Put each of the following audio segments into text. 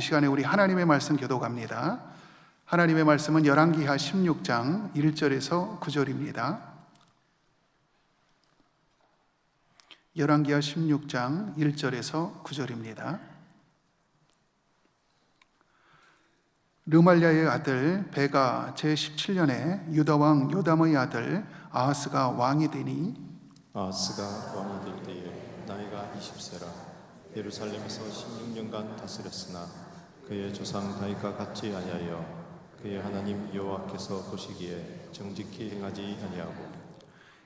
이 시간에 우리 하나님의 말씀 교독합니다. 하나님의 말씀은 열왕기하 16장 1절에서 9절입니다. 열왕기하 16장 1절에서 9절입니다. 르말랴의 아들 베가 제17년에 유다왕 요담의 아들 아하스가 왕이 되니, 아하스가 왕이 될 때에 나이가 20세라 예루살렘에서 16년간 다스렸으나 그의 조상 다윗과 같지 아니하여 그의 하나님 여호와께서 보시기에 정직히 행하지 아니하고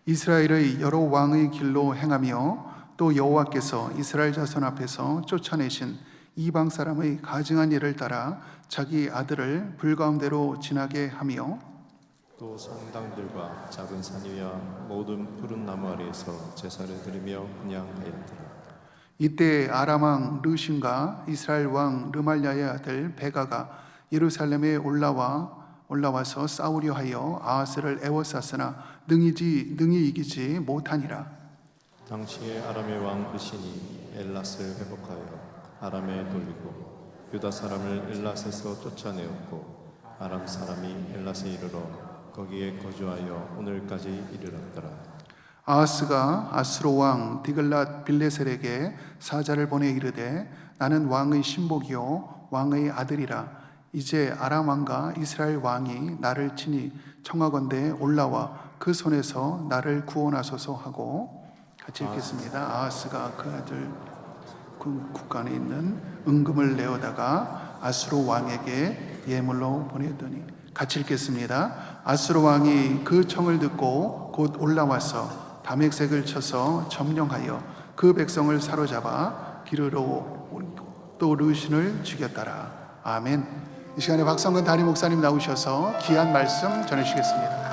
이스라엘의 여러 왕의 길로 행하며 또 여호와께서 이스라엘 자손 앞에서 쫓아내신 이방 사람의 가증한 일을 따라 자기 아들을 불가운데로 지나게 하며 또 성당들과 작은 산 위와 모든 푸른 나무 아래에서 제사를 드리며 분향하였더라. 이때 아람 왕 르신과 이스라엘 왕 르말랴의 아들 베가가 예루살렘에 올라와서 싸우려 하여 아하스를 애워쌌으나 능히 이기지 못하니라. 당시에 아람의 왕 르신이 엘랏을 회복하여 아람에 돌리고 유다 사람을 엘랏에서 쫓아내었고 아람 사람이 엘랏에 이르러 거기에 거주하여 오늘까지 이르렀더라. 아하스가 아스로 왕 디글랏 빌레셀에게 사자를 보내 이르되 나는 왕의 신복이요 왕의 아들이라. 이제 아람 왕과 이스라엘 왕이 나를 치니 청하건대 올라와 그 손에서 나를 구원하소서 하고, 같이 읽겠습니다. 아하스가 그 아들 그 국간에 있는 은금을 내어다가 아수르 왕에게 예물로 보내더니, 같이 읽겠습니다. 아수르 왕이 그 청을 듣고 곧 올라와서 담액색을 쳐서 점령하여 그 백성을 사로잡아 기르러 또 르신을 죽였더라. 아멘. 이 시간에 박성근 담임 목사님 나오셔서 귀한 말씀 전해주시겠습니다.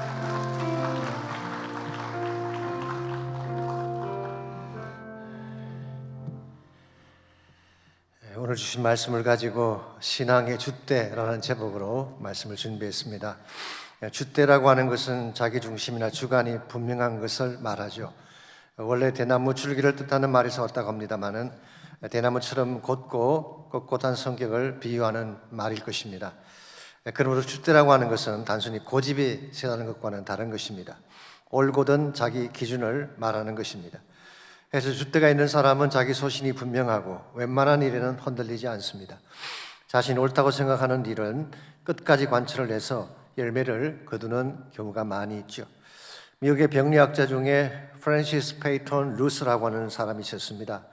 오늘 주신 말씀을 가지고 신앙의 줏대라는 제목으로 말씀을 준비했습니다. 줏대라고 하는 것은 자기중심이나 주관이 분명한 것을 말하죠. 원래 대나무 줄기를 뜻하는 말에서 왔다고 합니다마는 대나무처럼 곧고 꼿꼿한 성격을 비유하는 말일 것입니다. 그러므로 줏대라고 하는 것은 단순히 고집이 세다는 것과는 다른 것입니다. 올곧은 자기 기준을 말하는 것입니다. 그래서 줏대가 있는 사람은 자기 소신이 분명하고 웬만한 일에는 흔들리지 않습니다. 자신이 옳다고 생각하는 일은 끝까지 관철을 해서 열매를 거두는 경우가 많이 있죠. 미국의 병리학자 중에 프랜시스 페이턴 루스라고 하는 사람이 있었습니다.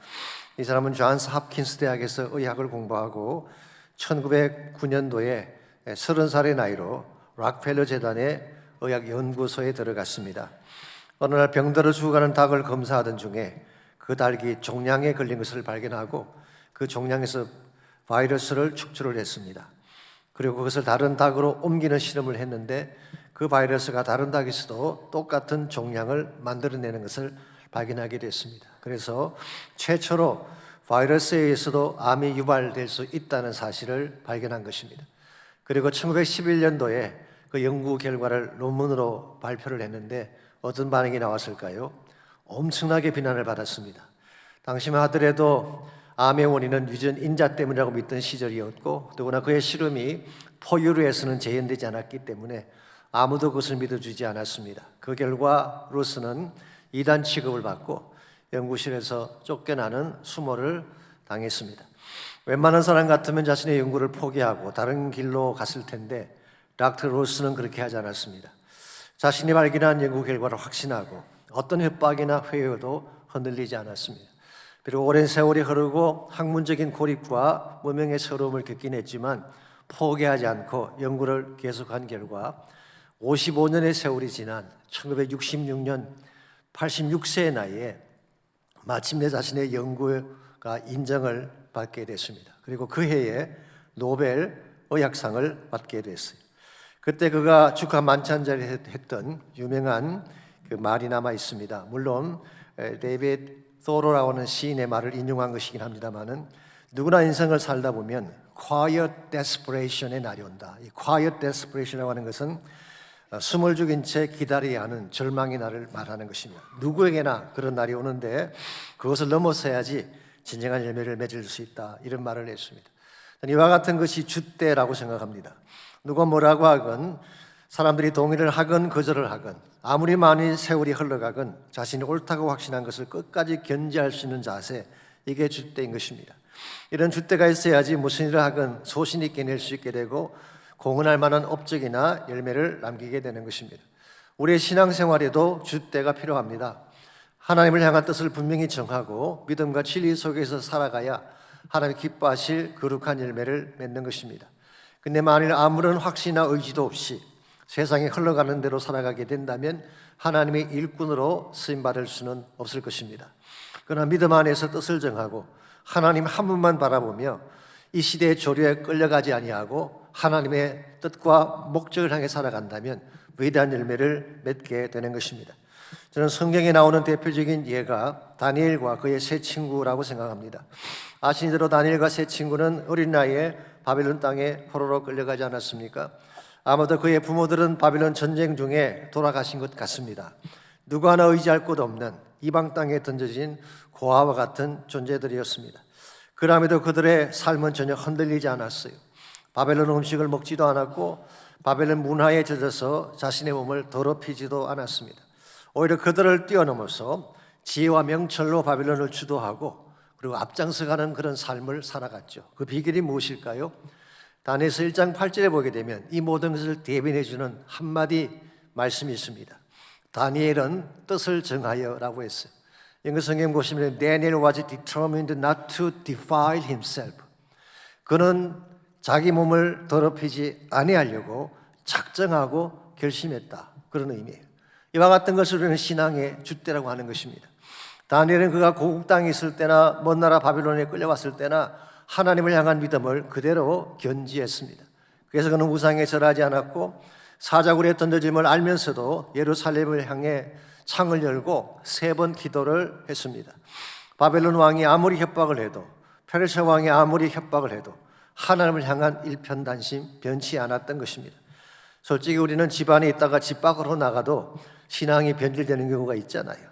이 사람은 존스 홉킨스 대학에서 의학을 공부하고 1909년도에 30살의 나이로 락펠러 재단의 의학연구소에 들어갔습니다. 어느 날 병들어 죽어가는 닭을 검사하던 중에 그 닭이 종양에 걸린 것을 발견하고 그 종양에서 바이러스를 축출을 했습니다. 그리고 그것을 다른 닭으로 옮기는 실험을 했는데 그 바이러스가 다른 닭에서도 똑같은 종양을 만들어내는 것을 발견하게 됐습니다. 그래서 최초로 바이러스에 의해서도 암이 유발될 수 있다는 사실을 발견한 것입니다. 그리고 1911년도에 그 연구 결과를 논문으로 발표를 했는데 어떤 반응이 나왔을까요? 엄청나게 비난을 받았습니다. 당시만 하더라도 암의 원인은 유전 인자 때문이라고 믿던 시절이었고, 더구나 그의 실험이 포유류에서는 재현되지 않았기 때문에 아무도 그것을 믿어주지 않았습니다. 그 결과 루스는 이단 취급을 받고 연구실에서 쫓겨나는 수모를 당했습니다. 웬만한 사람 같으면 자신의 연구를 포기하고 다른 길로 갔을 텐데 닥터 루스는 그렇게 하지 않았습니다. 자신이 발견한 연구 결과를 확신하고 어떤 협박이나 회유도 흔들리지 않았습니다. 그리고 오랜 세월이 흐르고 학문적인 고립과 무명의 서러움을 겪긴 했지만 포기하지 않고 연구를 계속한 결과 55년의 세월이 지난 1966년 86세의 나이에 마침내 자신의 연구가 인정을 받게 됐습니다. 그리고 그 해에 노벨 의학상을 받게 됐어요. 그때 그가 축하 만찬자리에 했던 유명한 그 말이 남아 있습니다. 물론 데이비드 소로라고 하는 시인의 말을 인용한 것이긴 합니다만은 누구나 인생을 살다 보면 quiet desperation의 날이 온다. 이 quiet desperation이라고 하는 것은 숨을 죽인 채 기다려야 하는 절망의 날을 말하는 것입니다. 누구에게나 그런 날이 오는데 그것을 넘어서야지 진정한 열매를 맺을 수 있다, 이런 말을 했습니다. 저는 이와 같은 것이 줏대라고 생각합니다. 누가 뭐라고 하건, 사람들이 동의를 하건 거절을 하건, 아무리 많은 세월이 흘러가건 자신이 옳다고 확신한 것을 끝까지 견지할 수 있는 자세, 이게 줏대인 것입니다. 이런 줏대가 있어야지 무슨 일을 하건 소신 있게 낼 수 있게 되고 공헌할 만한 업적이나 열매를 남기게 되는 것입니다. 우리의 신앙생활에도 줏대가 필요합니다. 하나님을 향한 뜻을 분명히 정하고 믿음과 진리 속에서 살아가야 하나님 기뻐하실 거룩한 열매를 맺는 것입니다. 근데 만일 아무런 확신이나 의지도 없이 세상에 흘러가는 대로 살아가게 된다면 하나님의 일꾼으로 쓰임받을 수는 없을 것입니다. 그러나 믿음 안에서 뜻을 정하고 하나님 한 분만 바라보며 이 시대의 조류에 끌려가지 아니하고 하나님의 뜻과 목적을 향해 살아간다면 위대한 열매를 맺게 되는 것입니다. 저는 성경에 나오는 대표적인 예가 다니엘과 그의 세 친구라고 생각합니다. 아시는 대로 다니엘과 세 친구는 어린 나이에 바벨론 땅에 포로로 끌려가지 않았습니까? 아마도 그의 부모들은 바벨론 전쟁 중에 돌아가신 것 같습니다. 누구 하나 의지할 곳 없는 이방 땅에 던져진 고아와 같은 존재들이었습니다. 그럼에도 그들의 삶은 전혀 흔들리지 않았어요. 바벨론 음식을 먹지도 않았고 바벨론 문화에 젖어서 자신의 몸을 더럽히지도 않았습니다. 오히려 그들을 뛰어넘어서 지혜와 명철로 바벨론을 주도하고 그리고 앞장서가는 그런 삶을 살아갔죠. 그 비결이 무엇일까요? 다니엘서 1장 8절에 보게 되면 이 모든 것을 대변해 주는 한마디 말씀이 있습니다. 다니엘은 뜻을 정하여 라고 했어요. 영어 성경 보시면 Daniel was determined not to defile himself. 그는 자기 몸을 더럽히지 아니하려고 작정하고 결심했다. 그런 의미예요. 이와 같은 것을 우리는 신앙의 줏대라고 하는 것입니다. 다니엘은 그가 고국 땅에 있을 때나 먼 나라 바빌론에 끌려왔을 때나 하나님을 향한 믿음을 그대로 견지했습니다. 그래서 그는 우상에 절하지 않았고 사자굴에 던져짐을 알면서도 예루살렘을 향해 창을 열고 3번 기도를 했습니다. 바벨론 왕이 아무리 협박을 해도 페르시아 왕이 아무리 협박을 해도 하나님을 향한 일편단심 변치 않았던 것입니다. 솔직히 우리는 집 안에 있다가 집 밖으로 나가도 신앙이 변질되는 경우가 있잖아요.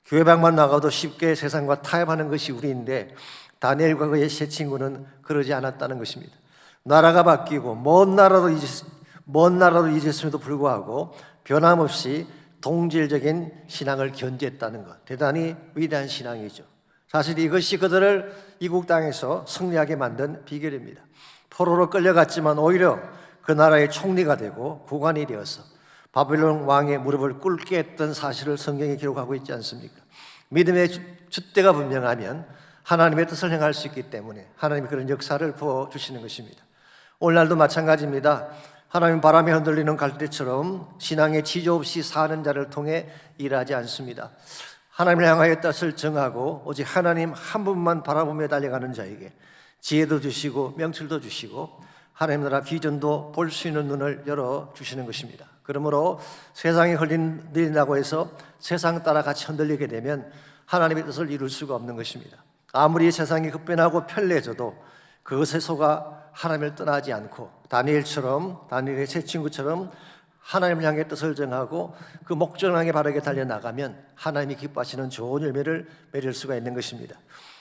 교회 밖만 나가도 쉽게 세상과 타협하는 것이 우리인데 다니엘과 그의 세 친구는 그러지 않았다는 것입니다. 나라가 바뀌고 먼 나라로 이제음에도 불구하고 변함없이 동질적인 신앙을 견지했다는 것, 대단히 위대한 신앙이죠. 사실 이것이 그들을 이국 땅에서 승리하게 만든 비결입니다. 포로로 끌려갔지만 오히려 그 나라의 총리가 되고 국왕이 되어서 바벨론 왕의 무릎을 꿇게 했던 사실을 성경에 기록하고 있지 않습니까? 믿음의 줏대가 분명하면 하나님의 뜻을 행할 수 있기 때문에 하나님이 그런 역사를 부어주시는 것입니다. 오늘날도 마찬가지입니다. 하나님 바람에 흔들리는 갈대처럼 신앙의 지조 없이 사는 자를 통해 일하지 않습니다. 하나님을 향하여 뜻을 정하고 오직 하나님 한 분만 바라보며 달려가는 자에게 지혜도 주시고 명철도 주시고 하나님 나라 비전도 볼 수 있는 눈을 열어주시는 것입니다. 그러므로 세상이 흔들린다고 해서 세상 따라 같이 흔들리게 되면 하나님의 뜻을 이룰 수가 없는 것입니다. 아무리 세상이 급변하고 편리해져도 그것에 속아 하나님을 떠나지 않고 다니엘의 세 친구처럼 하나님을 향해 뜻을 정하고 그 목적을 향해 바르게 달려나가면 하나님이 기뻐하시는 좋은 열매를 맺을 수가 있는 것입니다.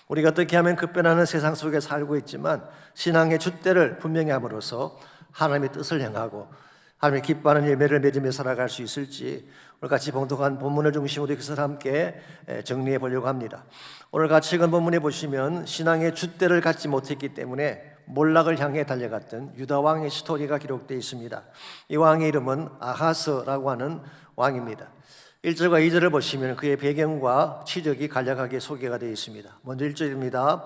우리가 어떻게 하면 급변하는 세상 속에 살고 있지만 신앙의 줏대를 분명히 함으로써 하나님의 뜻을 행하고 하나님이 기뻐하는 열매를 맺으며 살아갈 수 있을지 오늘 같이 봉독한 본문을 중심으로 이것을 함께 정리해 보려고 합니다. 오늘 같이 읽은 본문에 보시면 신앙의 줏대를 갖지 못했기 때문에 몰락을 향해 달려갔던 유다 왕의 스토리가 기록되어 있습니다. 이 왕의 이름은 아하스라고 하는 왕입니다. 1절과 2절을 보시면 그의 배경과 치적이 간략하게 소개가 되어 있습니다. 먼저 1절입니다.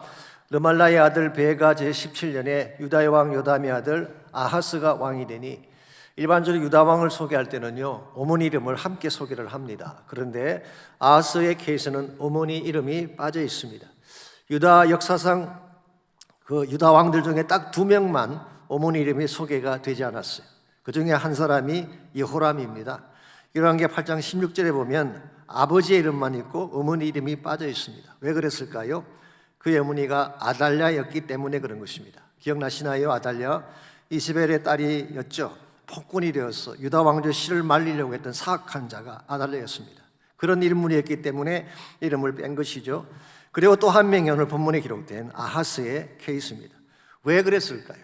르말라의 아들 베가 제17년에 유다의 왕 요담의 아들 아하스가 왕이 되니, 일반적으로 유다 왕을 소개할 때는요 어머니 이름을 함께 소개를 합니다. 그런데 아하스의 케이스는 어머니 이름이 빠져 있습니다. 유다 역사상 그 유다 왕들 중에 딱 2명만 어머니 이름이 소개가 되지 않았어요. 그 중에 한 사람이 여호람입니다. 열왕기하 8장 16절에 보면 아버지의 이름만 있고 어머니 이름이 빠져 있습니다. 왜 그랬을까요? 그의 어머니가 아달랴였기 때문에 그런 것입니다. 기억나시나요? 아달랴 이스벨의 딸이었죠. 폭군이 되어서 유다 왕조 씨를 말리려고 했던 사악한 자가 아달랴였습니다. 그런 인물이었기 때문에 이름을 뺀 것이죠. 그리고 또 한 명이 오늘 본문에 기록된 아하스의 케이스입니다. 왜 그랬을까요?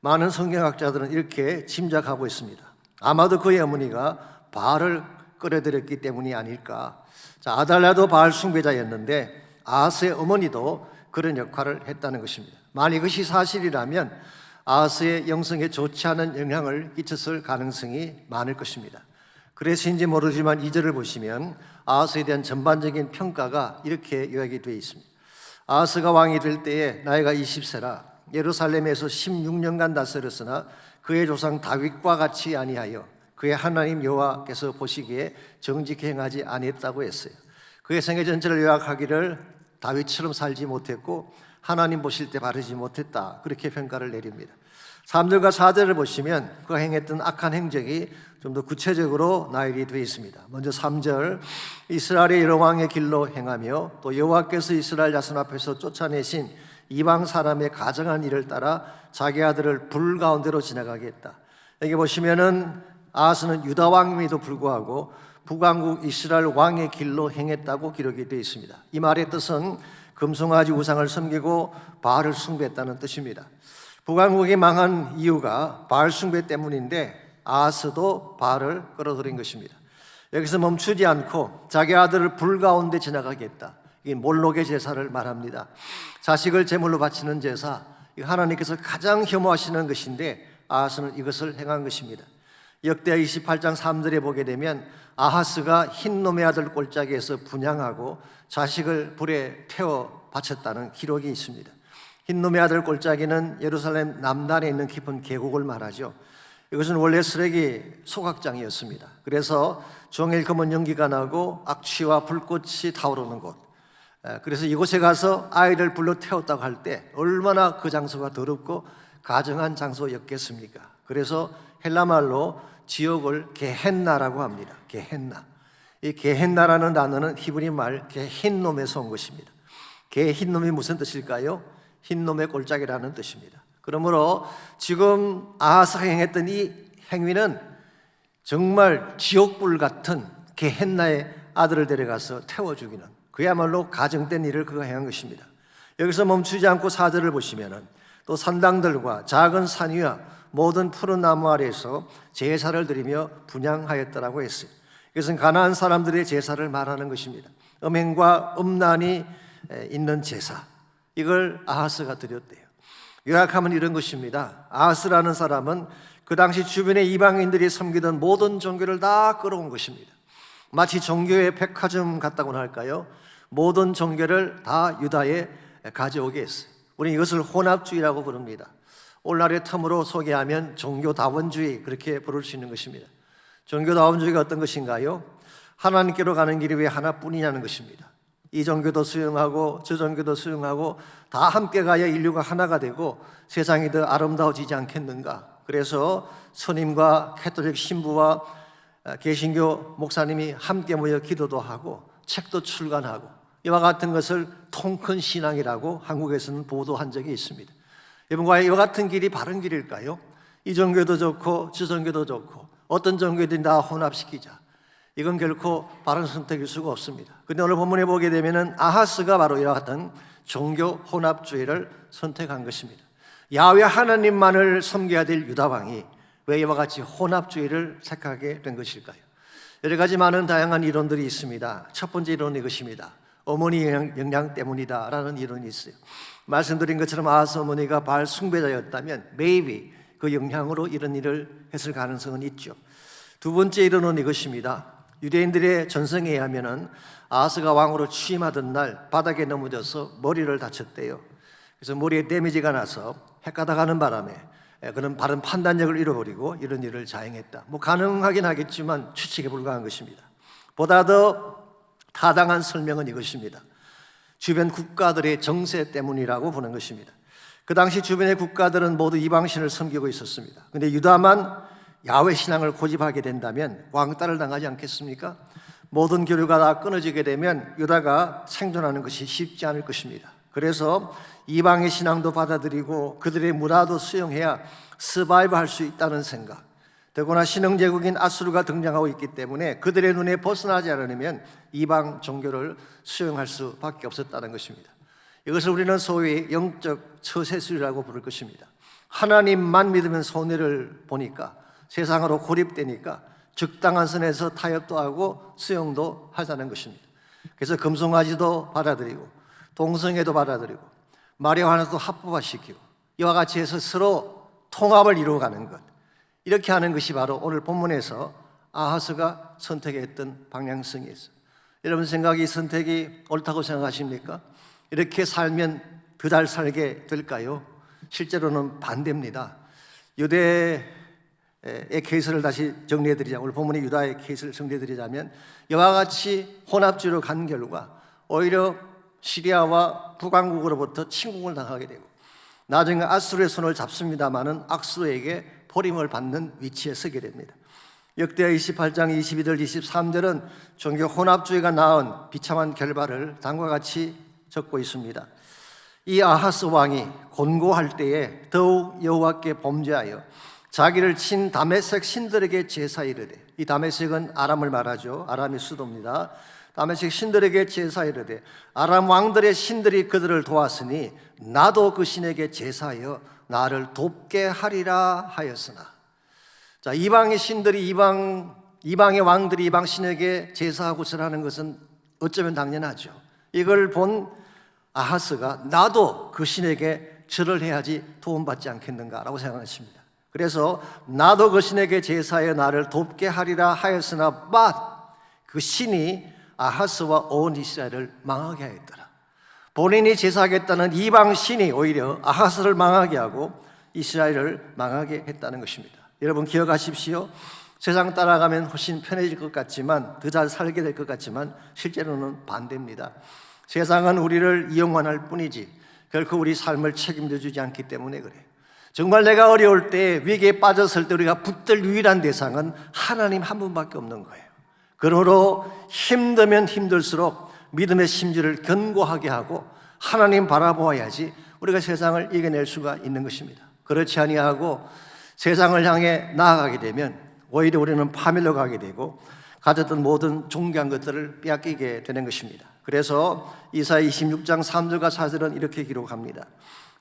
많은 성경학자들은 이렇게 짐작하고 있습니다. 아마도 그의 어머니가 바알을 끌어들였기 때문이 아닐까. 자, 아달랴도 바알 숭배자였는데 아하스의 어머니도 그런 역할을 했다는 것입니다. 만약 이것이 사실이라면 아하스의 영성에 좋지 않은 영향을 끼쳤을 가능성이 많을 것입니다. 그래서인지 모르지만 2절을 보시면 아하스에 대한 전반적인 평가가 이렇게 요약이 되어 있습니다. 아하스가 왕이 될 때에 나이가 20세라 예루살렘에서 16년간 다스렸으나 그의 조상 다윗과 같이 아니하여 그의 하나님 여호와께서 보시기에 정직히 행하지 아니했다고 했어요. 그의 생애 전체를 요약하기를 다윗처럼 살지 못했고 하나님 보실 때 바르지 못했다, 그렇게 평가를 내립니다. 3절과 4절을 보시면 그가 행했던 악한 행적이 좀 더 구체적으로 나열이 되어 있습니다. 먼저 3절, 이스라엘의 여러 왕의 길로 행하며 또 여호와께서 이스라엘 자손 앞에서 쫓아내신 이방 사람의 가정한 일을 따라 자기 아들을 불 가운데로 지나가게 했다. 여기 보시면은 아하스는 유다 왕임에도 불구하고 북왕국 이스라엘 왕의 길로 행했다고 기록이 되어 있습니다. 이 말의 뜻은 금송아지 우상을 섬기고 바알을 숭배했다는 뜻입니다. 북왕국이 망한 이유가 바알 숭배 때문인데 아하스도 바알을 끌어들인 것입니다. 여기서 멈추지 않고 자기 아들을 불 가운데 지나가게 했다. 이 몰록의 제사를 말합니다. 자식을 제물로 바치는 제사, 하나님께서 가장 혐오하시는 것인데 아하스는 이것을 행한 것입니다. 역대하 28장 3절에 보게 되면 아하스가 흰놈의 아들 골짜기에서 분향하고 자식을 불에 태워 바쳤다는 기록이 있습니다. 흰놈의 아들 골짜기는 예루살렘 남단에 있는 깊은 계곡을 말하죠. 이것은 원래 쓰레기 소각장이었습니다. 그래서 종일 검은 연기가 나고 악취와 불꽃이 타오르는 곳, 그래서 이곳에 가서 아이를 불러 태웠다고 할 때 얼마나 그 장소가 더럽고 가증한 장소였겠습니까? 그래서 헬라말로 지옥을 게헨나라고 합니다. 게헨나. 이 게헨나라는 단어는 히브리 말 게흰놈에서 온 것입니다. 게흰놈이 무슨 뜻일까요? 흰놈의 골짜기라는 뜻입니다. 그러므로 지금 아하스가 행했던 이 행위는 정말 지옥불 같은 게헨나의 아들을 데려가서 태워 죽이는, 그야말로 가증된 일을 그가 행한 것입니다. 여기서 멈추지 않고 4절을 보시면은 또 산당들과 작은 산 위와 모든 푸른 나무 아래에서 제사를 드리며 분향하였더라고 했어요. 이것은 가나안 사람들의 제사를 말하는 것입니다. 음행과 음란이 있는 제사, 이걸 아하스가 드렸대요. 요약하면 이런 것입니다. 아하스라는 사람은 그 당시 주변의 이방인들이 섬기던 모든 종교를 다 끌어온 것입니다. 마치 종교의 백화점 같다고나 할까요? 모든 종교를 다 유다에 가져오게 했어요. 우리는 이것을 혼합주의라고 부릅니다. 오늘날의 텀으로 소개하면 종교다원주의, 그렇게 부를 수 있는 것입니다. 종교다원주의가 어떤 것인가요? 하나님께로 가는 길이 왜 하나뿐이냐는 것입니다. 이 종교도 수용하고 저 종교도 수용하고 다 함께 가야 인류가 하나가 되고 세상이 더 아름다워지지 않겠는가. 그래서 스님과 캐톨릭 신부와 개신교 목사님이 함께 모여 기도도 하고 책도 출간하고 이와 같은 것을 통큰 신앙이라고 한국에서는 보도한 적이 있습니다. 여러분과 이와 같은 길이 바른 길일까요? 이 종교도 좋고 저 종교도 좋고 어떤 종교든 다 혼합시키자, 이건 결코 바른 선택일 수가 없습니다. 그런데 오늘 본문에 보게 되면 아하스가 바로 이와 같은 종교 혼합주의를 선택한 것입니다. 야훼 하나님만을 섬겨야 될 유다 왕이 왜 이와 같이 혼합주의를 택하게 된 것일까요? 여러 가지 많은 다양한 이론들이 있습니다. 첫 번째 이론은 이것입니다. 어머니 영향 때문이다라는 이론이 있어요. 말씀드린 것처럼 아하스 어머니가 바알 숭배자였다면 maybe 그 영향으로 이런 일을 했을 가능성은 있죠. 두 번째 이론은 이것입니다. 유대인들의 전성에 의하면 아하스가 왕으로 취임하던 날 바닥에 넘어져서 머리를 다쳤대요. 그래서 머리에 데미지가 나서 헷가다 가는 바람에 그런 바른 판단력을 잃어버리고 이런 일을 자행했다. 가능하긴 하겠지만 추측에 불과한 것입니다. 보다 더 타당한 설명은 이것입니다. 주변 국가들의 정세 때문이라고 보는 것입니다. 그 당시 주변의 국가들은 모두 이방신을 섬기고 있었습니다. 그런데 유다만 야훼 신앙을 고집하게 된다면 왕따를 당하지 않겠습니까? 모든 교류가 다 끊어지게 되면 유다가 생존하는 것이 쉽지 않을 것입니다. 그래서 이방의 신앙도 받아들이고 그들의 문화도 수용해야 서바이브 할 수 있다는 생각, 더구나 신흥제국인 아수르가 등장하고 있기 때문에 그들의 눈에 벗어나지 않으려면 이방 종교를 수용할 수밖에 없었다는 것입니다. 이것을 우리는 소위 영적 처세술이라고 부를 것입니다. 하나님만 믿으면 손해를 보니까, 세상으로 고립되니까 적당한 선에서 타협도 하고 수용도 하자는 것입니다. 그래서 금송아지도 받아들이고 동성애도 받아들이고 마리화나도 합법화시키고 이와 같이 해서 서로 통합을 이루어가는 것, 이렇게 하는 것이 바로 오늘 본문에서 아하스가 선택했던 방향성이었어요. 여러분 생각이 선택이 옳다고 생각하십니까? 이렇게 살면 더 잘 살게 될까요? 실제로는 반대입니다. 유대의 케이스를 다시 정리해드리자면, 오늘 본문의 유다의 케이스를 정리해드리자면 이와 같이 혼합주의로 간 결과 오히려 시리아와 북왕국으로부터 침공을 당하게 되고 나중에 아수르의 손을 잡습니다마는 악수에게 버림을 받는 위치에 서게 됩니다. 역대하 28장 22절 23절은 종교 혼합주의가 낳은 비참한 결과를 다음과 같이 적고 있습니다. 이 아하스 왕이 곤고할 때에 더욱 여호와께 범죄하여 자기를 친 다메섹 신들에게 제사 이르되, 이 다메섹은 아람을 말하죠. 아람이 수도입니다. 다메섹 신들에게 제사 이르되 아람 왕들의 신들이 그들을 도왔으니 나도 그 신에게 제사하여 나를 돕게 하리라 하였으나. 자, 이방의 신들이 이방의 왕들이 이방 신에게 제사하고 절하는 것은 어쩌면 당연하죠. 이걸 본 아하스가 나도 그 신에게 절을 해야지 도움받지 않겠는가라고 생각했습니다. 그래서 나도 그 신에게 제사하여 나를 돕게 하리라 하였으나 그 신이 아하스와 온 이스라엘을 망하게 하였더라. 본인이 제사하겠다는 이방 신이 오히려 아하스를 망하게 하고 이스라엘을 망하게 했다는 것입니다. 여러분 기억하십시오. 세상 따라가면 훨씬 편해질 것 같지만, 더 잘 살게 될 것 같지만 실제로는 반대입니다. 세상은 우리를 이용만 할 뿐이지 결코 우리 삶을 책임져 주지 않기 때문에 그래요. 정말 내가 어려울 때, 위기에 빠졌을 때 우리가 붙들 유일한 대상은 하나님 한 분밖에 없는 거예요. 그러므로 힘들면 힘들수록 믿음의 심지를 견고하게 하고 하나님 바라보아야지 우리가 세상을 이겨낼 수가 있는 것입니다. 그렇지 아니하고 세상을 향해 나아가게 되면 오히려 우리는 파멸로 가게 되고 가졌던 모든 존귀한 것들을 빼앗기게 되는 것입니다. 그래서 이사야 26장 3절과 4절은 이렇게 기록합니다.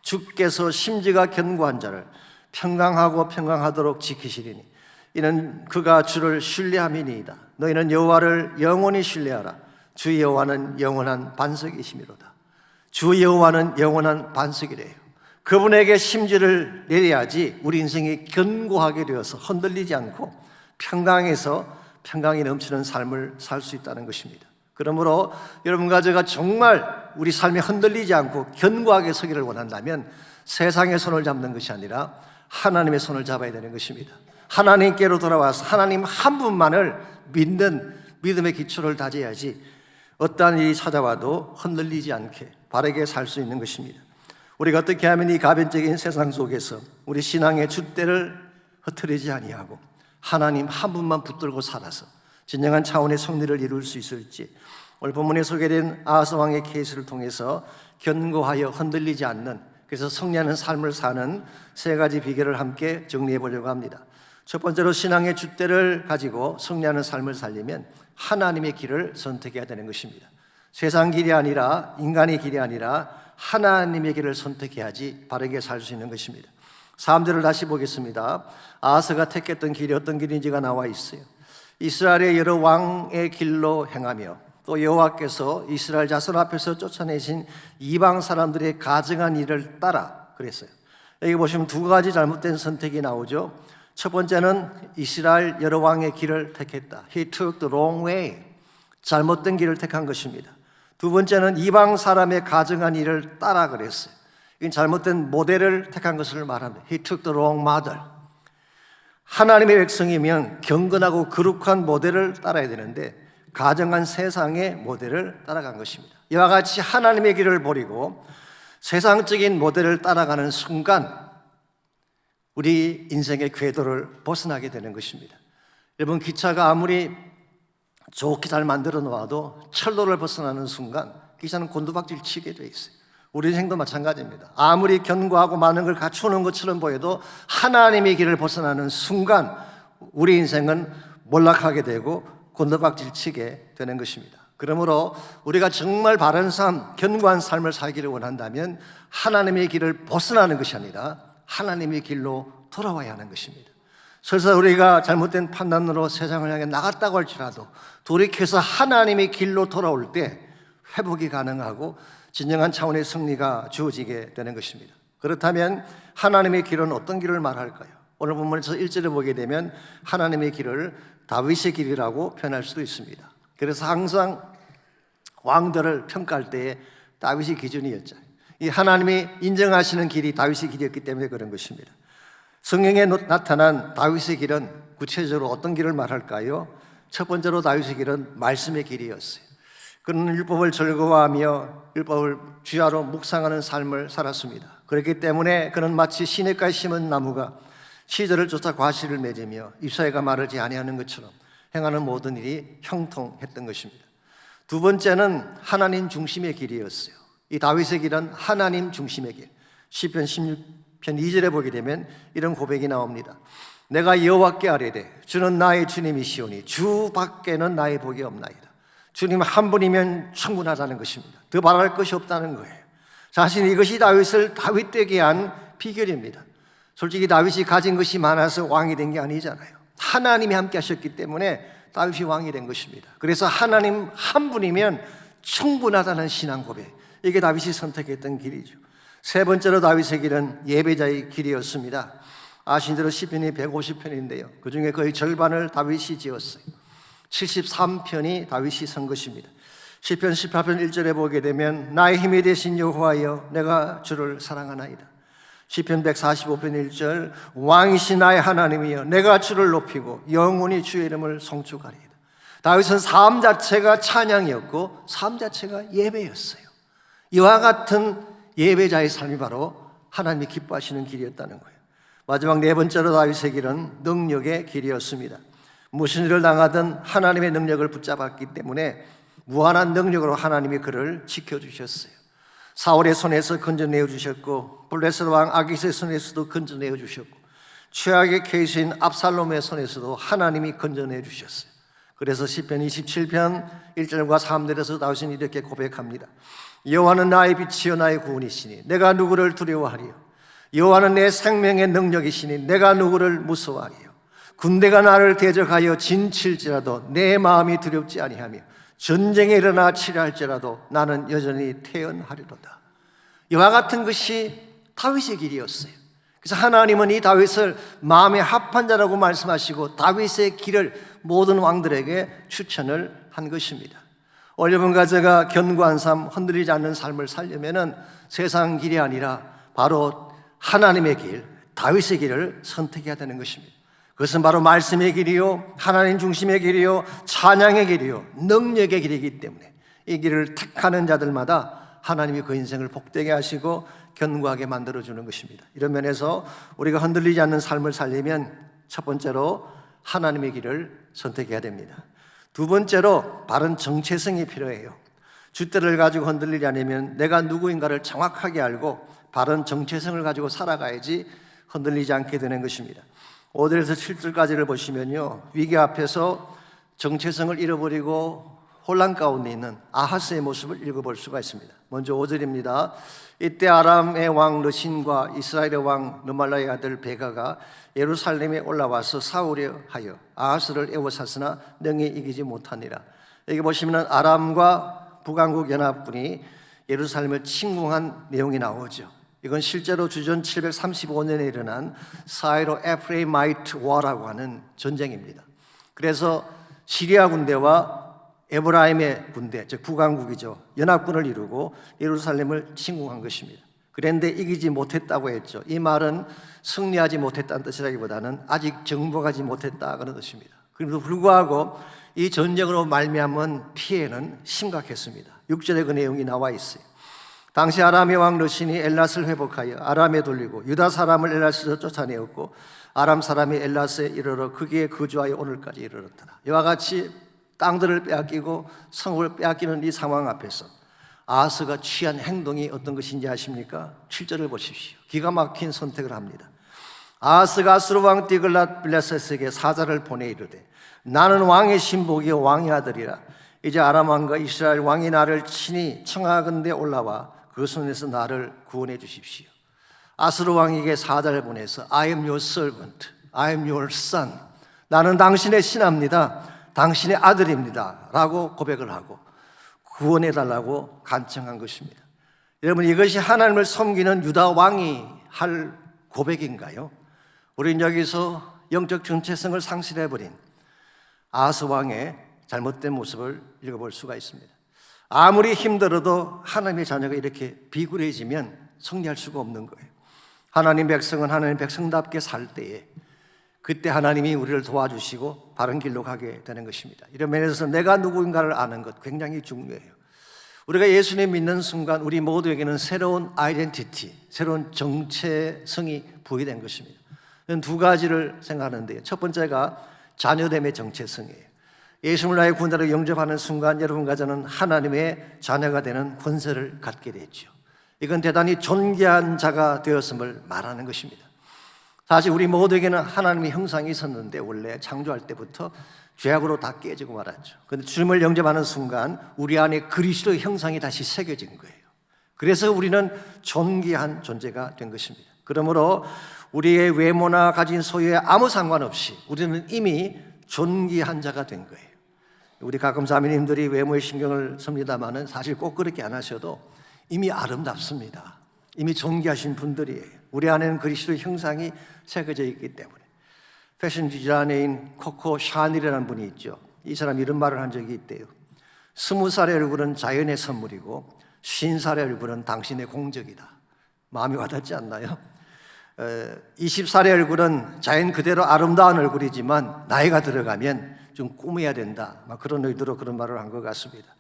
주께서 심지가 견고한 자를 평강하고 평강하도록 지키시리니 이는 그가 주를 신뢰함이니이다. 너희는 여호와를 영원히 신뢰하라. 주 여호와는 영원한 반석이시미로다. 주 여호와는 영원한 반석이래요. 그분에게 심지를 내려야지 우리 인생이 견고하게 되어서 흔들리지 않고 평강이 넘치는 삶을 살 수 있다는 것입니다. 그러므로 여러분과 제가 정말 우리 삶이 흔들리지 않고 견고하게 서기를 원한다면 세상의 손을 잡는 것이 아니라 하나님의 손을 잡아야 되는 것입니다. 하나님께로 돌아와서 하나님 한 분만을 믿는 믿음의 기초를 다져야지 어떠한 일이 찾아와도 흔들리지 않게 바르게 살 수 있는 것입니다. 우리가 어떻게 하면 이 가변적인 세상 속에서 우리 신앙의 줏대를 흐트리지 아니하고 하나님 한 분만 붙들고 살아서 진정한 차원의 승리를 이룰 수 있을지, 오늘 본문에 소개된 아하스 왕의 케이스를 통해서 견고하여 흔들리지 않는, 그래서 승리하는 삶을 사는 세 가지 비결을 함께 정리해 보려고 합니다. 첫 번째로 신앙의 줏대를 가지고 승리하는 삶을 살려면 하나님의 길을 선택해야 되는 것입니다. 세상 길이 아니라, 인간의 길이 아니라 하나님의 길을 선택해야지 바르게 살 수 있는 것입니다. 3절을 다시 보겠습니다. 아하스가 택했던 길이 어떤 길인지가 나와 있어요. 이스라엘의 여러 왕의 길로 행하며 또 여호와께서 이스라엘 자손 앞에서 쫓아내신 이방 사람들의 가증한 일을 따라 그랬어요. 여기 보시면 두 가지 잘못된 선택이 나오죠. 첫 번째는 이스라엘 여러 왕의 길을 택했다. He took the wrong way. 잘못된 길을 택한 것입니다. 두 번째는 이방 사람의 가증한 일을 따라 그랬어요. 이건 잘못된 모델을 택한 것을 말합니다. He took the wrong model. 하나님의 백성이면 경건하고 거룩한 모델을 따라야 되는데 가증한 세상의 모델을 따라간 것입니다. 이와 같이 하나님의 길을 버리고 세상적인 모델을 따라가는 순간 우리 인생의 궤도를 벗어나게 되는 것입니다. 여러분, 기차가 아무리 좋게 잘 만들어 놓아도 철도를 벗어나는 순간 기차는 곤두박질 치게 돼 있어요. 우리 인생도 마찬가지입니다. 아무리 견고하고 많은 걸 갖추는 것처럼 보여도 하나님의 길을 벗어나는 순간 우리 인생은 몰락하게 되고 곤두박질 치게 되는 것입니다. 그러므로 우리가 정말 바른 삶, 견고한 삶을 살기를 원한다면 하나님의 길을 벗어나는 것이 아니라 하나님의 길로 돌아와야 하는 것입니다. 설사 우리가 잘못된 판단으로 세상을 향해 나갔다고 할지라도 돌이켜서 하나님의 길로 돌아올 때 회복이 가능하고 진정한 차원의 승리가 주어지게 되는 것입니다. 그렇다면 하나님의 길은 어떤 길을 말할까요? 오늘 본문에서 1절에 보게 되면 하나님의 길을 다윗의 길이라고 표현할 수도 있습니다. 그래서 항상 왕들을 평가할 때에 다윗이 기준이었죠. 이 하나님이 인정하시는 길이 다윗의 길이었기 때문에 그런 것입니다. 성경에 나타난 다윗의 길은 구체적으로 어떤 길을 말할까요? 첫 번째로 다윗의 길은 말씀의 길이었어요. 그는 율법을 즐거워하며 율법을 주야로 묵상하는 삶을 살았습니다. 그렇기 때문에 그는 마치 시냇가에 심은 나무가 시절을 쫓아 과실을 맺으며 잎사귀가 마르지 아니하는 것처럼 행하는 모든 일이 형통했던 것입니다. 두 번째는 하나님 중심의 길이었어요. 이 다윗의 길은 하나님 중심의 길. 시편 16편 2절에 보게 되면 이런 고백이 나옵니다. 내가 여호와께 아뢰되 주는 나의 주님이시오니 주 밖에는 나의 복이 없나이다. 주님 한 분이면 충분하다는 것입니다. 더 바랄 것이 없다는 거예요. 사실 이것이 다윗을 다윗 되게 한 비결입니다. 솔직히 다윗이 가진 것이 많아서 왕이 된 게 아니잖아요. 하나님이 함께 하셨기 때문에 다윗이 왕이 된 것입니다. 그래서 하나님 한 분이면 충분하다는 신앙 고백, 이게 다윗이 선택했던 길이죠. 세 번째로 다윗의 길은 예배자의 길이었습니다. 아신 대로 시편이 150편인데요 그 중에 거의 절반을 다윗이 지었어요. 73편이 다윗이 쓴 것입니다. 시편 18편 1절에 보게 되면 나의 힘이 되신 여호와여 내가 주를 사랑하나이다. 시편 145편 1절 왕이신 나의 하나님이여 내가 주를 높이고 영원히 주의 이름을 송축하리이다. 다윗은 삶 자체가 찬양이었고 삶 자체가 예배였어요. 이와 같은 예배자의 삶이 바로 하나님이 기뻐하시는 길이었다는 거예요. 마지막 네 번째로 다윗의 길은 능력의 길이었습니다. 무슨 일을 당하든 하나님의 능력을 붙잡았기 때문에 무한한 능력으로 하나님이 그를 지켜주셨어요. 사울의 손에서 건져내어 주셨고 블레셋 왕 아기스의 손에서도 건져내어 주셨고 최악의 케이스인 압살롬의 손에서도 하나님이 건져내어 주셨어요. 그래서 시편 27편 1절과 3절에서 다윗은 이렇게 고백합니다. 여호와는 나의 빛이요 나의 구원이시니 내가 누구를 두려워하리요. 여호와는 내 생명의 능력이시니 내가 누구를 무서워하리요. 군대가 나를 대적하여 진칠지라도 내 마음이 두렵지 아니하며 전쟁에 일어나 치료할지라도 나는 여전히 태연하리로다. 이와 같은 것이 다윗의 길이었어요. 그래서 하나님은 이 다윗을 마음에 합한 자라고 말씀하시고 다윗의 길을 모든 왕들에게 추천을 한 것입니다. 여러분과 제가 견고한 삶, 흔들리지 않는 삶을 살려면 세상 길이 아니라 바로 하나님의 길, 다윗의 길을 선택해야 되는 것입니다. 그것은 바로 말씀의 길이요 하나님 중심의 길이요 찬양의 길이요 능력의 길이기 때문에 이 길을 택하는 자들마다 하나님이 그 인생을 복되게 하시고 견고하게 만들어주는 것입니다. 이런 면에서 우리가 흔들리지 않는 삶을 살려면 첫 번째로 하나님의 길을 선택해야 됩니다. 두 번째로 바른 정체성이 필요해요. 줏대를 가지고 흔들리지 않으면 내가 누구인가를 정확하게 알고 바른 정체성을 가지고 살아가야지 흔들리지 않게 되는 것입니다. 5절에서 7절까지를 보시면요 위기 앞에서 정체성을 잃어버리고 혼란 가운데 있는 아하스의 모습을 읽어볼 수가 있습니다. 먼저 5절입니다. 이때 아람의 왕 르신과 이스라엘의 왕 르말라의 아들 베가가 예루살렘에 올라와서 싸우려 하여 아하스를 에워쌌으나 능히 이기지 못하니라. 여기 보시면 아람과 북왕국 연합군이 예루살렘을 침공한 내용이 나오죠. 이건 실제로 주전 735년에 일어난 사이로 에프레이마이트 워라고 하는 전쟁입니다. 그래서 시리아 군대와 에브라임의 군대, 즉 북왕국이죠, 연합군을 이루고 예루살렘을 침공한 것입니다. 그런데 이기지 못했다고 했죠. 이 말은 승리하지 못했다는 뜻이라기보다는 아직 정복하지 못했다 그런 뜻입니다. 그럼에도 불구하고 이 전쟁으로 말미암은 피해는 심각했습니다. 6절에 그 내용이 나와 있어요. 당시 아람의 왕 르신이 엘랏을 회복하여 아람에 돌리고 유다 사람을 엘랏에서 쫓아내었고 아람 사람이 엘랏에 이르러 거기에 거주하여 오늘까지 이르렀더라. 이와 같이 땅들을 빼앗기고 성을 빼앗기는 이 상황 앞에서 아하스가 취한 행동이 어떤 것인지 아십니까? 7절을 보십시오. 기가 막힌 선택을 합니다. 아하스가 아스루 왕 디글랏 빌레셋에게 사자를 보내 이르되 나는 왕의 신복이요 왕의 아들이라 이제 아람 왕과 이스라엘 왕이 나를 친히 청하건대 올라와 그 손에서 나를 구원해 주십시오. 아스로 왕에게 사자를 보내서 I am your servant, I am your son. 나는 당신의 신하입니다. 당신의 아들입니다. 라고 고백을 하고 구원해 달라고 간청한 것입니다. 여러분, 이것이 하나님을 섬기는 유다 왕이 할 고백인가요? 우리는 여기서 영적 정체성을 상실해버린 아하스 왕의 잘못된 모습을 읽어볼 수가 있습니다. 아무리 힘들어도 하나님의 자녀가 이렇게 비굴해지면 승리할 수가 없는 거예요. 하나님 백성은 하나님 백성답게 살 때에 그때 하나님이 우리를 도와주시고 바른 길로 가게 되는 것입니다. 이런 면에서 내가 누구인가를 아는 것 굉장히 중요해요. 우리가 예수님 믿는 순간 우리 모두에게는 새로운 아이덴티티, 새로운 정체성이 부여된 것입니다. 저는 두 가지를 생각하는데요. 첫 번째가 자녀됨의 정체성이에요. 예수님을 나의 구원자로 영접하는 순간 여러분과 저는 하나님의 자녀가 되는 권세를 갖게 되죠. 이건 대단히 존귀한 자가 되었음을 말하는 것입니다. 사실 우리 모두에게는 하나님의 형상이 있었는데 원래 창조할 때부터 죄악으로 다 깨지고 말았죠. 그런데 주님을 영접하는 순간 우리 안에 그리스도의 형상이 다시 새겨진 거예요. 그래서 우리는 존귀한 존재가 된 것입니다. 그러므로 우리의 외모나 가진 소유에 아무 상관없이 우리는 이미 존귀한 자가 된 거예요. 우리 가끔 자매님들이 외모에 신경을 씁니다마는 사실 꼭 그렇게 안 하셔도 이미 아름답습니다. 이미 존귀하신 분들이에요. 우리 안에는 그리스도의 형상이 새겨져 있기 때문에. 패션 디자이너인 코코 샤넬이라는 분이 있죠. 이 사람 이런 말을 한 적이 있대요. 20살의 얼굴은 자연의 선물이고 50살의 얼굴은 당신의 공적이다. 마음이 와닿지 않나요? 20살의 얼굴은 자연 그대로 아름다운 얼굴이지만 나이가 들어가면 좀 꾸며야 된다. 그런 의도로 그런 말을 한 것 같습니다.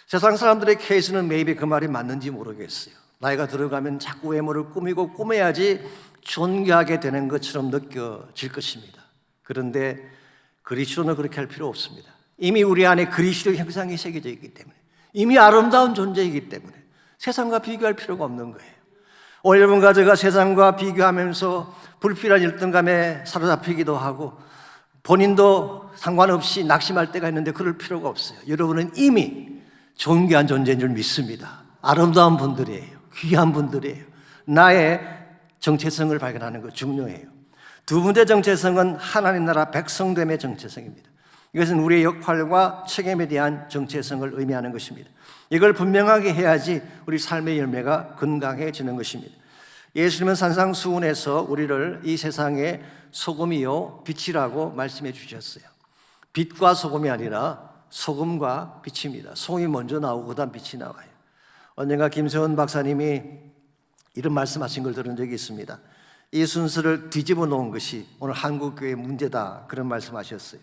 세상 사람들의 케이스는 maybe 그 말이 맞는지 모르겠어요. 나이가 들어가면 자꾸 외모를 꾸미고 꾸며야지 존귀하게 되는 것처럼 느껴질 것입니다. 그런데 그리스도는 그렇게 할 필요 없습니다. 이미 우리 안에 그리스도의 형상이 새겨져 있기 때문에, 이미 아름다운 존재이기 때문에 세상과 비교할 필요가 없는 거예요. 오늘 여러분과 제가 세상과 비교하면서 불필요한 열등감에 사로잡히기도 하고 본인도 상관없이 낙심할 때가 있는데 그럴 필요가 없어요. 여러분은 이미 존귀한 존재인 줄 믿습니다. 아름다운 분들이에요. 귀한 분들이에요. 나의 정체성을 발견하는 것 중요해요. 두 번째 정체성은 하나님 나라 백성됨의 정체성입니다. 이것은 우리의 역할과 책임에 대한 정체성을 의미하는 것입니다. 이걸 분명하게 해야지 우리 삶의 열매가 건강해지는 것입니다. 예수님은 산상수훈에서 우리를 이 세상의 소금이요 빛이라고 말씀해 주셨어요. 빛과 소금이 아니라 소금과 빛입니다. 소금이 먼저 나오고 그다음 빛이 나와요. 언젠가 김세원 박사님이 이런 말씀하신 걸 들은 적이 있습니다. 이 순서를 뒤집어 놓은 것이 오늘 한국교회의 문제다, 그런 말씀하셨어요.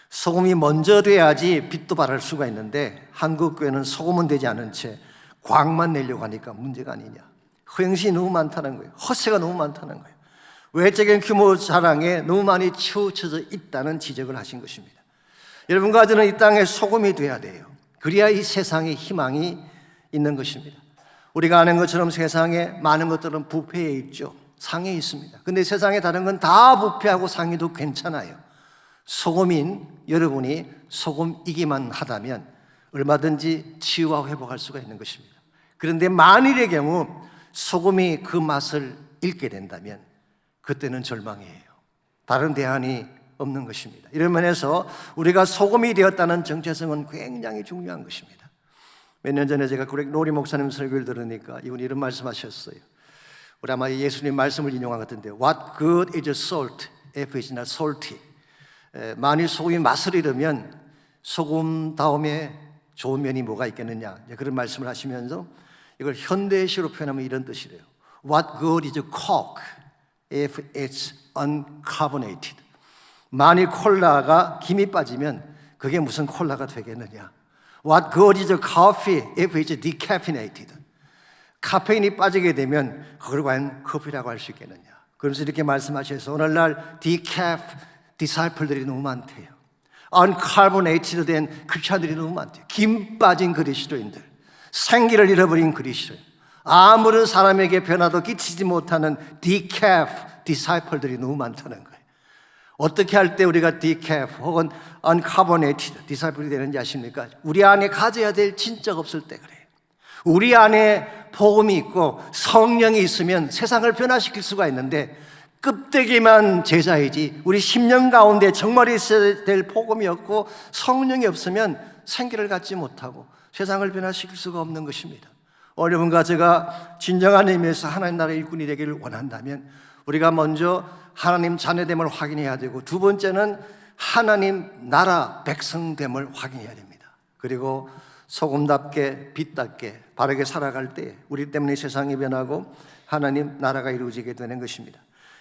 소금이 먼저 돼야지 빛도 발할 수가 있는데 한국교회는 소금은 되지 않은 채 광만 내려고 하니까 문제가 아니냐. 허영심이 너무 많다는 거예요. 허세가 너무 많다는 거예요. 외적인 규모 자랑에 너무 많이 치우쳐져 있다는 지적을 하신 것입니다. 여러분과 저는 이 땅에 소금이 돼야 돼요. 그래야 이 세상에 희망이 있는 것입니다. 우리가 아는 것처럼 세상에 많은 것들은 부패해 있죠. 상해 있습니다. 근데 세상에 다른 건 다 부패하고 상해도 괜찮아요. 소금인 여러분이 소금이기만 하다면 얼마든지 치유와 회복할 수가 있는 것입니다. 그런데 만일의 경우 소금이 그 맛을 잃게 된다면 그때는 절망이에요. 다른 대안이 없는 것입니다. 이런 면에서 우리가 소금이 되었다는 정체성은 굉장히 중요한 것입니다. 몇 년 전에 제가 그렉 로리 목사님 설교를 들으니까 이분이 이런 말씀하셨어요. 우리 아마 예수님 말씀을 인용한 것 같은데 What good is salt if it's not salty? 만일 소금이 맛을 잃으면 소금 다음에 좋은 면이 뭐가 있겠느냐, 그런 말씀을 하시면서 이걸 현대시로 표현하면 이런 뜻이래요. What good is Coke if it's uncarbonated? 만일 콜라가 김이 빠지면 그게 무슨 콜라가 되겠느냐. What good is coffee if it's decaffeinated? 카페인이 빠지게 되면 그걸 과연 커피라고 할 수 있겠느냐. 그래서 이렇게 말씀하셔서 오늘날 decaf 디사이플들이 너무 많대요. uncarbonated 된 크리스천들이 너무 많대요. 김 빠진 그리스도인들, 생기를 잃어버린 그리스도인, 아무런 사람에게 변화도 끼치지 못하는 decaf 디사이플들이 너무 많다는 거예요. 어떻게 할 때 우리가 decaf 혹은 uncarbonated disciples이 되는지 아십니까? 우리 안에 가져야 될 진짜가 없을 때 그래요. 우리 안에 복음이 있고 성령이 있으면 세상을 변화시킬 수가 있는데 껍데기만 제자이지 우리 심령 가운데 정말 있어야 될 복음이 없고 성령이 없으면 생기를 갖지 못하고 세상을 변화시킬 수가 없는 것입니다. 여러분과 제가 진정한 의미에서 하나님 나라의 일꾼이 되기를 원한다면 우리가 먼저 하나님 자녀됨을 확인해야 되고 두 번째는 하나님 나라 백성됨을 확인해야 됩니다. 그리고 소금답게 빛답게 바르게 살아갈 때 우리 때문에 세상이 변하고 하나님 나라가 이루어지게 되는 것입니다.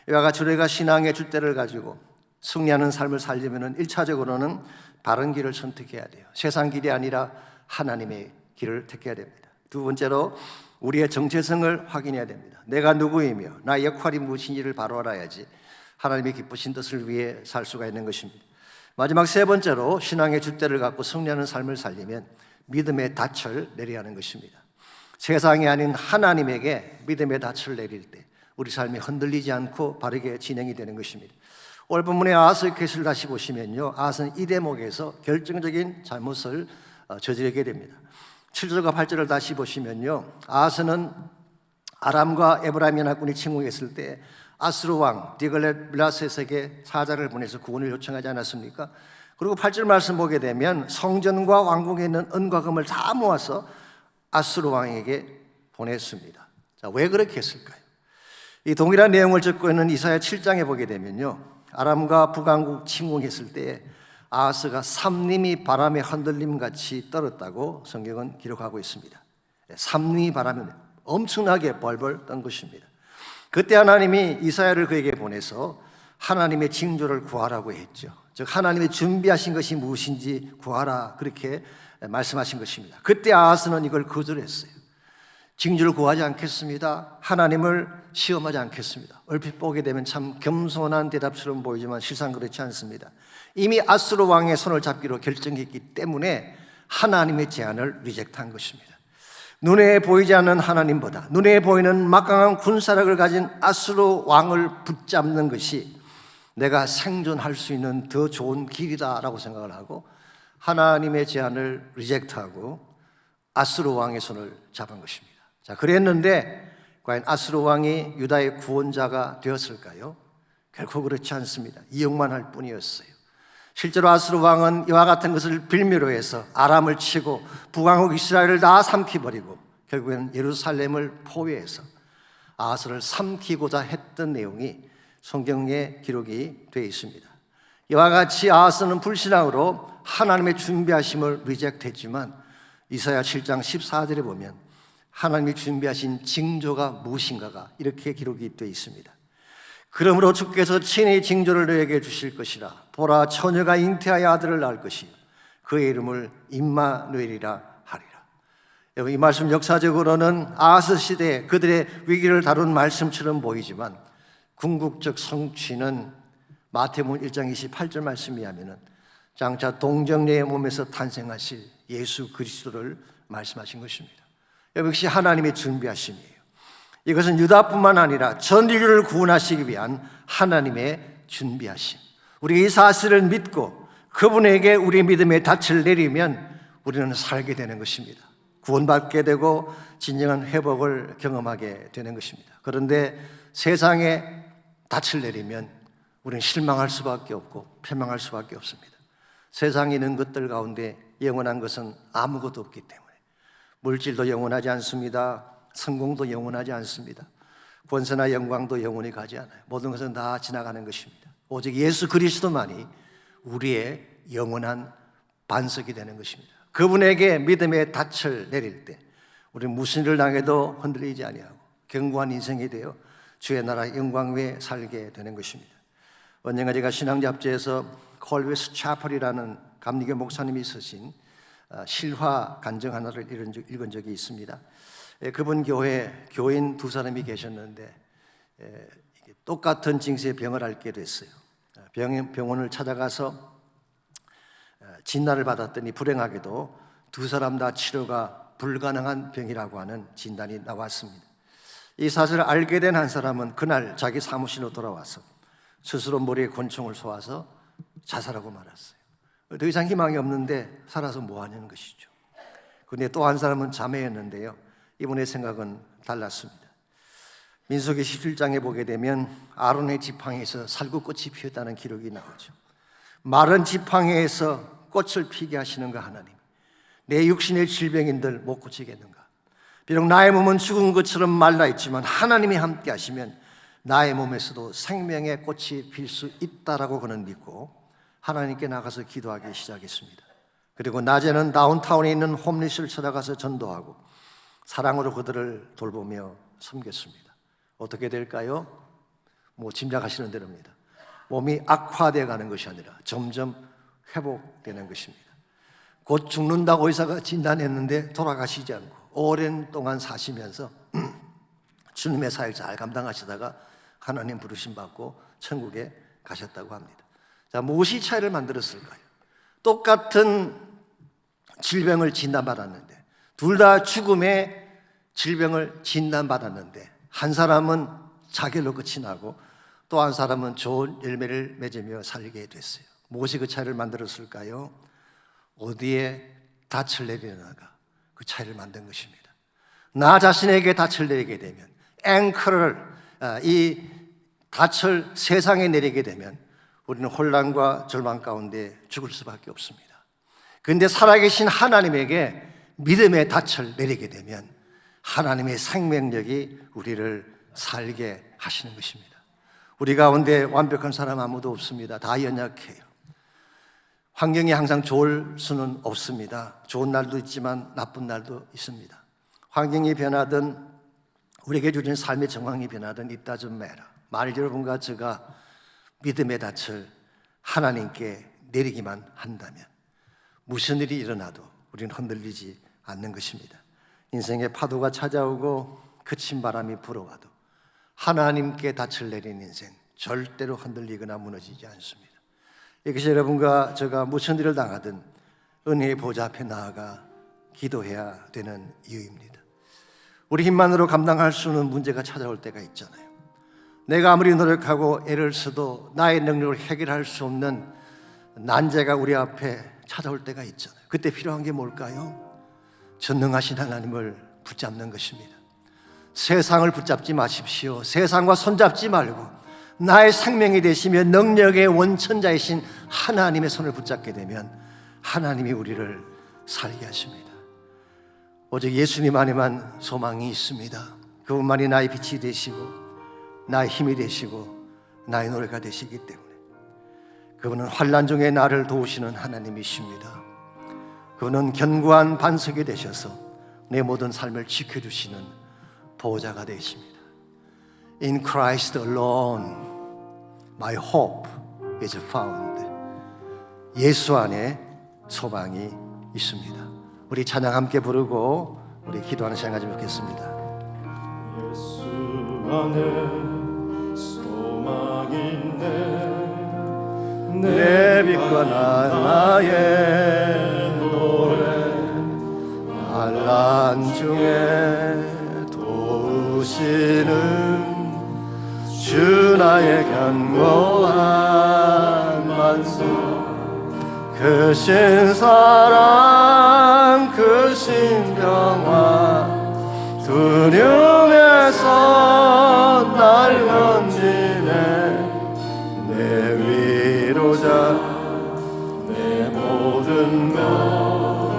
이와 같이 우리가 신앙의 줏대를 가지고 승리하는 삶을 살려면 1차적으로는 바른 길을 선택해야 돼요. 세상 길이 아니라 하나님의 길을 택해야 됩니다. 두 번째로 우리의 정체성을 확인해야 됩니다. 내가 누구이며 나의 역할이 무엇인지를 바로 알아야지 하나님의 기쁘신 뜻을 위해 살 수가 있는 것입니다. 마지막 세 번째로 신앙의 줏대를 갖고 승리하는 삶을 살리면 믿음의 닻을 내려야 하는 것입니다. 세상이 아닌 하나님에게 믿음의 닻을 내릴 때 우리 삶이 흔들리지 않고 바르게 진행이 되는 것입니다. 오늘 본문의 아하스의 케이스를 다시 보시면요, 아하스는 이 대목에서 결정적인 잘못을 저지르게 됩니다. 7절과 8절을 다시 보시면요, 아하스는 아람과 에브라임 연합군이 침공했을 때 아스루 왕 디글랏빌라셋에게 사자를 보내서 구원을 요청하지 않았습니까? 그리고 8절 말씀 보게 되면 성전과 왕궁에 있는 은과 금을 다 모아서 아스루 왕에게 보냈습니다. 자, 왜 그렇게 했을까요? 이 동일한 내용을 적고 있는 이사야 7장에 보게 되면요, 아람과 북왕국 침공했을 때 아하스가 삼림이 바람에 흔들림같이 떨었다고 성경은 기록하고 있습니다. 삼림이 바람에 엄청나게 벌벌 떤 것입니다. 그때 하나님이 이사야를 그에게 보내서 하나님의 징조를 구하라고 했죠. 즉 하나님이 준비하신 것이 무엇인지 구하라, 그렇게 말씀하신 것입니다. 그때 아하스는 이걸 거절했어요. 징조를 구하지 않겠습니다. 하나님을 시험하지 않겠습니다. 얼핏 보게 되면 참 겸손한 대답처럼 보이지만 실상 그렇지 않습니다. 이미 아수르 왕의 손을 잡기로 결정했기 때문에 하나님의 제안을 리젝트한 것입니다. 눈에 보이지 않는 하나님보다 눈에 보이는 막강한 군사력을 가진 아수르 왕을 붙잡는 것이 내가 생존할 수 있는 더 좋은 길이다라고 생각을 하고 하나님의 제안을 리젝트하고 아수르 왕의 손을 잡은 것입니다. 자, 그랬는데 과연 아수르 왕이 유다의 구원자가 되었을까요? 결코 그렇지 않습니다. 이용만 할 뿐이었어요. 실제로 아수르 왕은 이와 같은 것을 빌미로 해서 아람을 치고 북왕국 이스라엘을 다 삼키버리고 결국에는 예루살렘을 포위해서 아하스를 삼키고자 했던 내용이 성경에 기록이 되어 있습니다. 이와 같이 아하스는 불신앙으로 하나님의 준비하심을 리젝트했지만 이사야 7장 14절에 보면 하나님이 준비하신 징조가 무엇인가가 이렇게 기록이 되어 있습니다. 그러므로 주께서 친히 징조를 너에게 주실 것이라. 보라, 처녀가 잉태하여 아들을 낳을 것이요 그의 이름을 임마누엘이라 하리라. 여러분, 이 말씀 역사적으로는 아하스 시대 그들의 위기를 다룬 말씀처럼 보이지만 궁극적 성취는 마태복음 1장 28절 말씀에 하면은 장차 동정녀의 몸에서 탄생하실 예수 그리스도를 말씀하신 것입니다. 역시 하나님의 준비하심이에요. 이것은 유다뿐만 아니라 전 인류를 구원하시기 위한 하나님의 준비하심. 우리 이 사실을 믿고 그분에게 우리 믿음의 닻을 내리면 우리는 살게 되는 것입니다. 구원받게 되고 진정한 회복을 경험하게 되는 것입니다. 그런데 세상에 닻을 내리면 우리는 실망할 수밖에 없고 패망할 수밖에 없습니다. 세상에 있는 것들 가운데 영원한 것은 아무것도 없기 때문에 물질도 영원하지 않습니다. 성공도 영원하지 않습니다. 권세나 영광도 영원히 가지 않아요. 모든 것은 다 지나가는 것입니다. 오직 예수 그리스도만이 우리의 영원한 반석이 되는 것입니다. 그분에게 믿음의 닻을 내릴 때 우리는 무슨 일을 당해도 흔들리지 아니하고 견고한 인생이 되어 주의 나라 영광 위에 살게 되는 것입니다. 언젠가 제가 신앙 잡지에서 콜비스 차펄이라는 감리교 목사님이 쓰신 실화 간증 하나를 읽은 적이 있습니다. 그분 교회에 교인 두 사람이 계셨는데 똑같은 징수의 병을 앓게 됐어요. 병원을 찾아가서 진단을 받았더니 불행하게도 두 사람 다 치료가 불가능한 병이라고 하는 진단이 나왔습니다. 이 사실을 알게 된 한 사람은 그날 자기 사무실로 돌아와서 스스로 머리에 권총을 쏘아서 자살하고 말았어요. 더 이상 희망이 없는데 살아서 뭐 하냐는 것이죠. 그런데 또 한 사람은 자매였는데요, 이분의 생각은 달랐습니다. 민수기 17장에 보게 되면 아론의 지팡이에서 살구꽃이 피었다는 기록이 나오죠. 마른 지팡이에서 꽃을 피게 하시는가 하나님, 내 육신의 질병인들 못 고치겠는가? 비록 나의 몸은 죽은 것처럼 말라 있지만 하나님이 함께 하시면 나의 몸에서도 생명의 꽃이 필 수 있다라고 그는 믿고 하나님께 나가서 기도하기 시작했습니다. 그리고 낮에는 다운타운에 있는 홈리스를 찾아가서 전도하고 사랑으로 그들을 돌보며 섬겼습니다. 어떻게 될까요? 뭐 짐작하시는 대로입니다. 몸이 악화되어 가는 것이 아니라 점점 회복되는 것입니다. 곧 죽는다고 의사가 진단했는데 돌아가시지 않고 오랜 동안 사시면서 주님의 사역을 잘 감당하시다가 하나님 부르심 받고 천국에 가셨다고 합니다. 자, 무엇이 차이를 만들었을까요? 똑같은 질병을 진단받았는데, 둘 다 죽음의 질병을 진단받았는데, 한 사람은 자결로 끝이 나고 또 한 사람은 좋은 열매를 맺으며 살게 됐어요. 무엇이 그 차이를 만들었을까요? 어디에 닻을 내리는가, 그 차이를 만든 것입니다. 나 자신에게 닻을 내리게 되면, 이 닻을 세상에 내리게 되면 우리는 혼란과 절망 가운데 죽을 수밖에 없습니다. 그런데 살아계신 하나님에게 믿음의 닻을 내리게 되면 하나님의 생명력이 우리를 살게 하시는 것입니다. 우리 가운데 완벽한 사람 아무도 없습니다. 다 연약해요. 환경이 항상 좋을 수는 없습니다. 좋은 날도 있지만 나쁜 날도 있습니다. 환경이 변하든 우리에게 주신 삶의 정황이 변하든 it doesn't matter. 만일 여러분과 제가 믿음의 닻을 하나님께 내리기만 한다면 무슨 일이 일어나도 우리는 흔들리지 않는 것입니다. 인생의 파도가 찾아오고 그친 바람이 불어와도 하나님께 닻을 내린 인생, 절대로 흔들리거나 무너지지 않습니다. 이것이 여러분과 제가 무슨 일을 당하든 은혜의 보좌 앞에 나아가 기도해야 되는 이유입니다. 우리 힘만으로 감당할 수 없는 문제가 찾아올 때가 있잖아요. 내가 아무리 노력하고 애를 써도 나의 능력으로 해결할 수 없는 난제가 우리 앞에 찾아올 때가 있잖아요. 그때 필요한 게 뭘까요? 전능하신 하나님을 붙잡는 것입니다. 세상을 붙잡지 마십시오. 세상과 손잡지 말고 나의 생명이 되시며 능력의 원천자이신 하나님의 손을 붙잡게 되면 하나님이 우리를 살게 하십니다. 오직 예수님 안에만 소망이 있습니다. 그분만이 나의 빛이 되시고 나의 힘이 되시고 나의 노래가 되시기 때문에 그분은 환난 중에 나를 도우시는 하나님이십니다. 그분은 견고한 반석이 되셔서 내 모든 삶을 지켜주시는 보호자가 되십니다. In Christ alone my hope is found. 예수 안에 소망이 있습니다. 우리 찬양 함께 부르고 우리 기도하는 시간 가지면 좋겠습니다. 예수 안에 소망 있네. 내 빛과 나의 노래 환난 중에 도우시는 주 나의 견고한 반석 그 신사랑 그 신평화 두려움에서 날 건지네 내 위로자 내 모든 것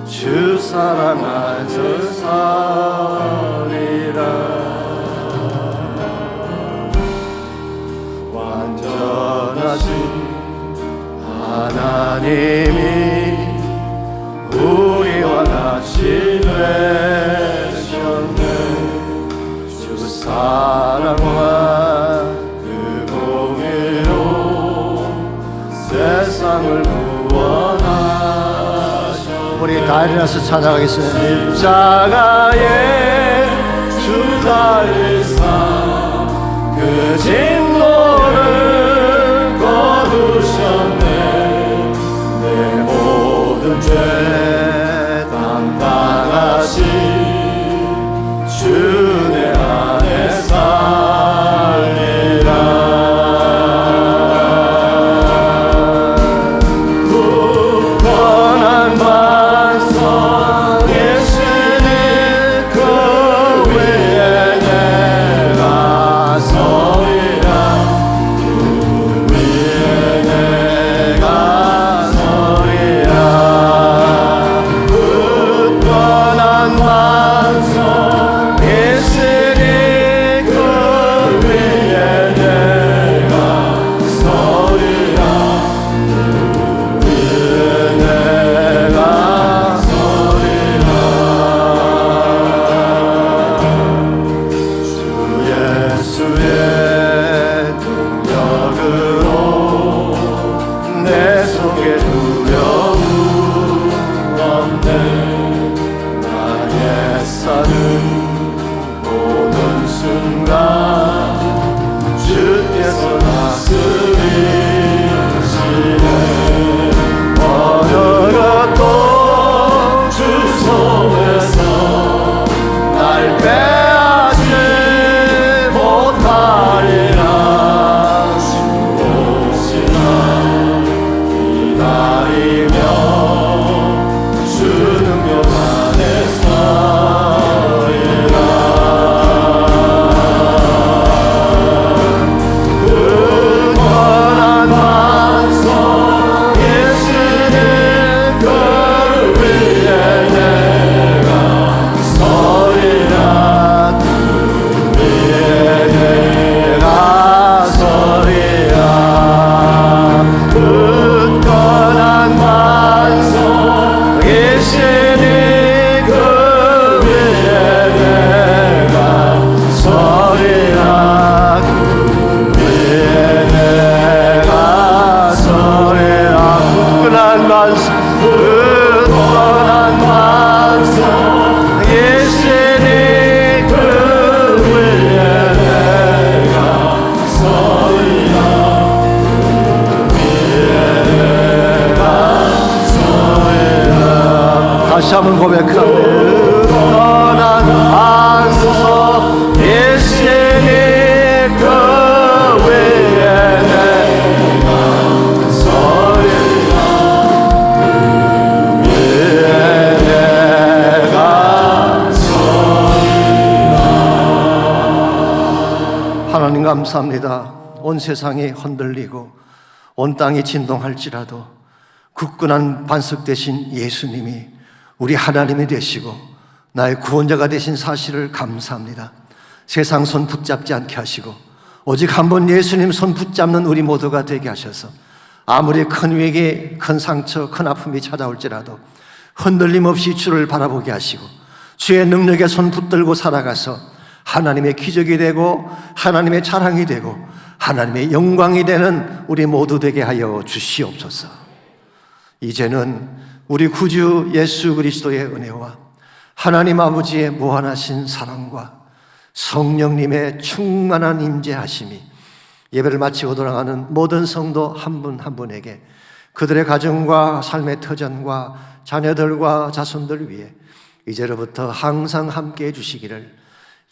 주 사랑 안에서 살리라 완전하신 하나님이 우리와 같이 되셨네 주 사랑과 그 공의로 세상을 구원하셔 우리 다 일어나서 찬양하겠습니다. 십자가에 주 달리사 그 진노를 거두셨네 내 모든 죄 담당하신 주 내 안에 살리라 다시 한번 고백합니다. 떠난 안서 예수님 그 외에 내가 서리 하나님 감사합니다. 온 세상이 흔들리고 온 땅이 진동할지라도 굳건한 반석 되신 예수님이 우리 하나님이 되시고 나의 구원자가 되신 사실을 감사합니다. 세상 손 붙잡지 않게 하시고 오직 한 번 예수님 손 붙잡는 우리 모두가 되게 하셔서 아무리 큰 위기, 큰 상처, 큰 아픔이 찾아올지라도 흔들림 없이 주를 바라보게 하시고 주의 능력에 손 붙들고 살아가서 하나님의 기적이 되고 하나님의 자랑이 되고 하나님의 영광이 되는 우리 모두 되게 하여 주시옵소서. 이제는 우리 구주 예수 그리스도의 은혜와 하나님 아버지의 무한하신 사랑과 성령님의 충만한 임재하심이 예배를 마치고 돌아가는 모든 성도 한 분 한 분에게 그들의 가정과 삶의 터전과 자녀들과 자손들 위해 이제로부터 항상 함께 해주시기를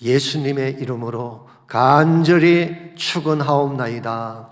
예수님의 이름으로 간절히 축원하옵나이다.